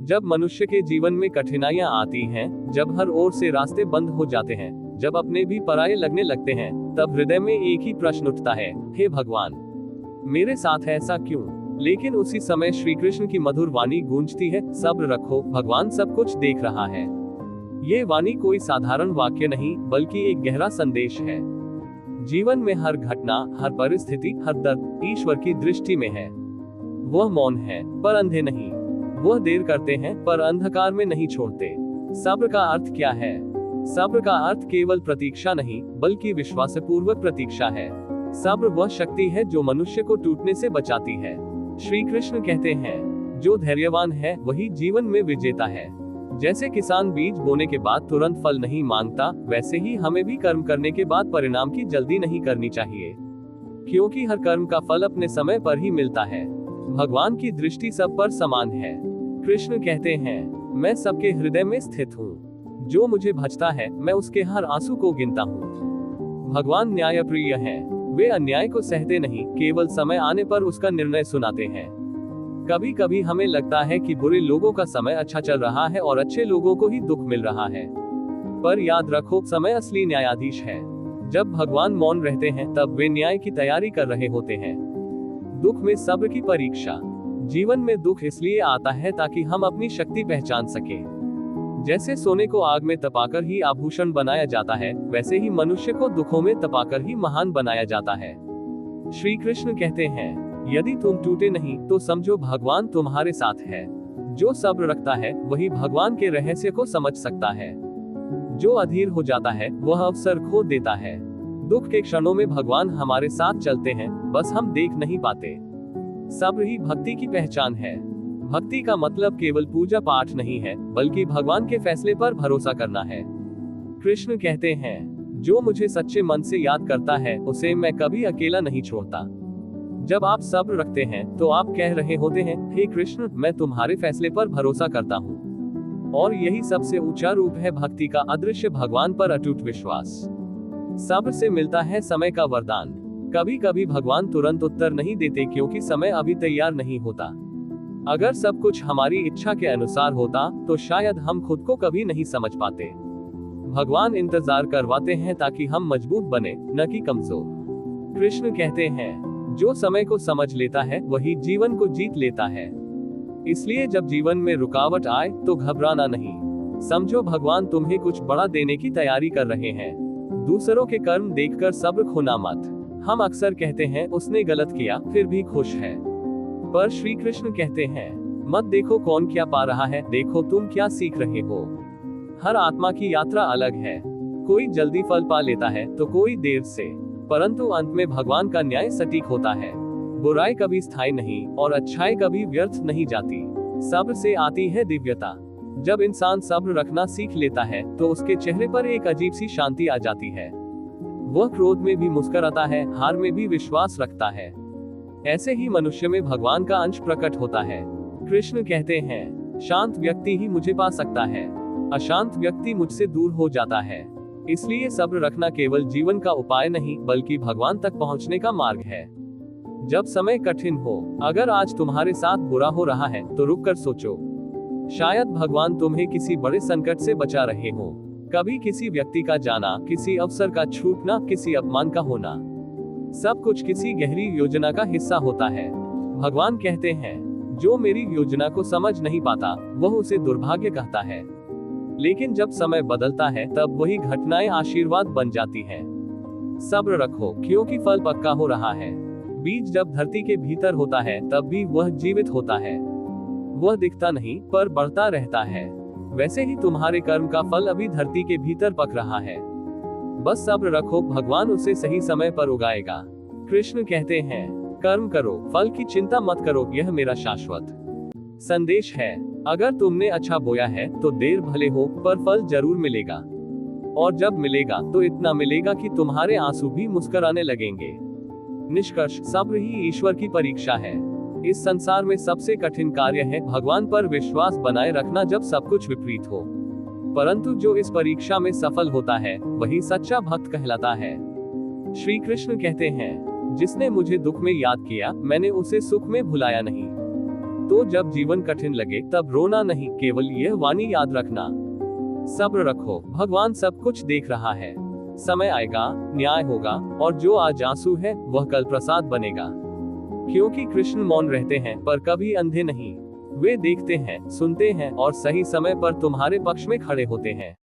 जब मनुष्य के जीवन में कठिनाइयां आती हैं, जब हर ओर से रास्ते बंद हो जाते हैं, जब अपने भी पराये लगने लगते हैं, तब हृदय में एक ही प्रश्न उठता है, हे भगवान, मेरे साथ ऐसा क्यों? लेकिन उसी समय श्री कृष्ण की मधुर वाणी गूंजती है, सब्र रखो, भगवान सब कुछ देख रहा है। ये वाणी कोई साधारण वाक्य नहीं, बल्कि एक गहरा संदेश है। जीवन में हर घटना, हर परिस्थिति, हर दर्द ईश्वर की दृष्टि में है। वह मौन है, पर अंधे नहीं। वह देर करते हैं, पर अंधकार में नहीं छोड़ते। सब्र का अर्थ क्या है? सब्र का अर्थ केवल प्रतीक्षा नहीं, बल्कि विश्वासपूर्वक प्रतीक्षा है। सब्र वह शक्ति है जो मनुष्य को टूटने से बचाती है। श्री कृष्ण कहते हैं, जो धैर्यवान है वही जीवन में विजेता है। जैसे किसान बीज बोने के बाद तुरंत फल नहीं मांगता, वैसे ही हमें भी कर्म करने के बाद परिणाम की जल्दी नहीं करनी चाहिए, क्योंकि हर कर्म का फल अपने समय पर ही मिलता है। भगवान की दृष्टि सब पर समान है। कृष्ण कहते हैं, मैं सबके हृदय में स्थित हूँ। जो मुझे भजता है, मैं उसके हर आंसू को गिनता हूँ। भगवान न्यायप्रिय हैं। वे अन्याय को सहते नहीं, केवल समय आने पर उसका निर्णय सुनाते हैं। कभी कभी हमें लगता है कि बुरे लोगों का समय अच्छा चल रहा है और अच्छे लोगों को ही दुख मिल रहा है, पर याद रखो, समय असली न्यायाधीश है। जब भगवान मौन रहते हैं, तब वे न्याय की तैयारी कर रहे होते हैं। दुख में सब्र की परीक्षा। जीवन में दुख इसलिए आता है ताकि हम अपनी शक्ति पहचान सके। जैसे सोने को आग में तपाकर ही आभूषण बनाया जाता है, वैसे ही मनुष्य को दुखों में तपाकर ही महान बनाया जाता है। श्री कृष्ण कहते हैं, यदि तुम टूटे नहीं तो समझो भगवान तुम्हारे साथ है। जो सब्र रखता है वही भगवान के रहस्य को समझ सकता है। जो अधीर हो जाता है वह अवसर खो देता है। दुख के क्षणों में भगवान हमारे साथ चलते हैं, बस हम देख नहीं पाते। सब्र ही भक्ति की पहचान है। भक्ति का मतलब केवल पूजा पाठ नहीं है, बल्कि भगवान के फैसले पर भरोसा करना है। कृष्ण कहते हैं, जो मुझे सच्चे मन से याद करता है उसे मैं कभी अकेला नहीं छोड़ता। जब आप सब्र रखते हैं तो आप कह रहे होते हैं, हे कृष्ण, मैं तुम्हारे फैसले पर भरोसा करता हूँ। और यही सबसे ऊंचा रूप है भक्ति का, अदृश्य भगवान पर अटूट विश्वास। सब्र से मिलता है समय का वरदान। कभी कभी भगवान तुरंत उत्तर नहीं देते क्योंकि समय अभी तैयार नहीं होता। अगर सब कुछ हमारी इच्छा के अनुसार होता तो शायद हम खुद को कभी नहीं समझ पाते। भगवान इंतजार करवाते हैं ताकि हम मजबूत बने, न कि कमजोर। कृष्ण कहते हैं, जो समय को समझ लेता है वही जीवन को जीत लेता है। इसलिए जब जीवन में रुकावट आए तो घबराना नहीं। समझो भगवान तुम्हें कुछ बड़ा देने की तैयारी कर रहे हैं। दूसरों के कर्म देखकर सब्र खोना मत। हम अक्सर कहते हैं, उसने गलत किया फिर भी खुश है, पर श्री कृष्ण कहते हैं, मत देखो कौन क्या पा रहा है, देखो तुम क्या सीख रहे हो। हर आत्मा की यात्रा अलग है। कोई जल्दी फल पा लेता है तो कोई देर से, परंतु अंत में भगवान का न्याय सटीक होता है। बुराई कभी स्थायी नहीं और अच्छाई कभी व्यर्थ नहीं जाती। सब्र से आती है दिव्यता। जब इंसान सब्र रखना सीख लेता है तो उसके चेहरे पर एक अजीब सी शांति आ जाती है। वह क्रोध में भी मुस्कुराता है, हार में भी विश्वास रखता है। ऐसे ही मनुष्य में भगवान का अंश प्रकट होता है। कृष्ण कहते हैं, शांत व्यक्ति ही मुझे पा सकता है, अशांत व्यक्ति मुझसे दूर हो जाता है। इसलिए सब्र रखना केवल जीवन का उपाय नहीं, बल्कि भगवान तक पहुंचने का मार्ग है। जब समय कठिन हो, अगर आज तुम्हारे साथ बुरा हो रहा है तो रुक कर सोचो, शायद भगवान तुम्हें किसी बड़े संकट से बचा रहे हो। कभी किसी व्यक्ति का जाना, किसी अवसर का छूटना, किसी अपमान का होना, सब कुछ किसी गहरी योजना का हिस्सा होता है। भगवान कहते हैं, जो मेरी योजना को समझ नहीं पाता वह उसे दुर्भाग्य कहता है। लेकिन जब समय बदलता है तब वही घटनाएं आशीर्वाद बन जाती हैं। सब्र रखो, क्योंकि फल पक्का हो रहा है। बीज जब धरती के भीतर होता है तब भी वह जीवित होता है। वह दिखता नहीं पर बढ़ता रहता है। वैसे ही तुम्हारे कर्म का फल अभी धरती के भीतर पक रहा है। बस सब्र रखो, भगवान उसे सही समय पर उगाएगा। कृष्ण कहते हैं, कर्म करो, फल की चिंता मत करो, यह मेरा शाश्वत संदेश है। अगर तुमने अच्छा बोया है तो देर भले हो पर फल जरूर मिलेगा, और जब मिलेगा तो इतना मिलेगा कि तुम्हारे आंसू भी मुस्कुराने लगेंगे। निष्कर्ष, सब्र ही ईश्वर की परीक्षा है। इस संसार में सबसे कठिन कार्य है भगवान पर विश्वास बनाए रखना जब सब कुछ विपरीत हो। परंतु जो इस परीक्षा में सफल होता है वही सच्चा भक्त कहलाता है। श्री कृष्ण कहते हैं, जिसने मुझे दुख में याद किया मैंने उसे सुख में भुलाया नहीं। तो जब जीवन कठिन लगे तब रोना नहीं, केवल यह वाणी याद रखना, सब्र रखो, भगवान सब कुछ देख रहा है। समय आएगा, न्याय होगा, और जो आज आंसू है वह कल प्रसाद बनेगा। क्योंकि कृष्ण मौन रहते हैं पर कभी अंधे नहीं, वे देखते हैं, सुनते हैं और सही समय पर तुम्हारे पक्ष में खड़े होते हैं।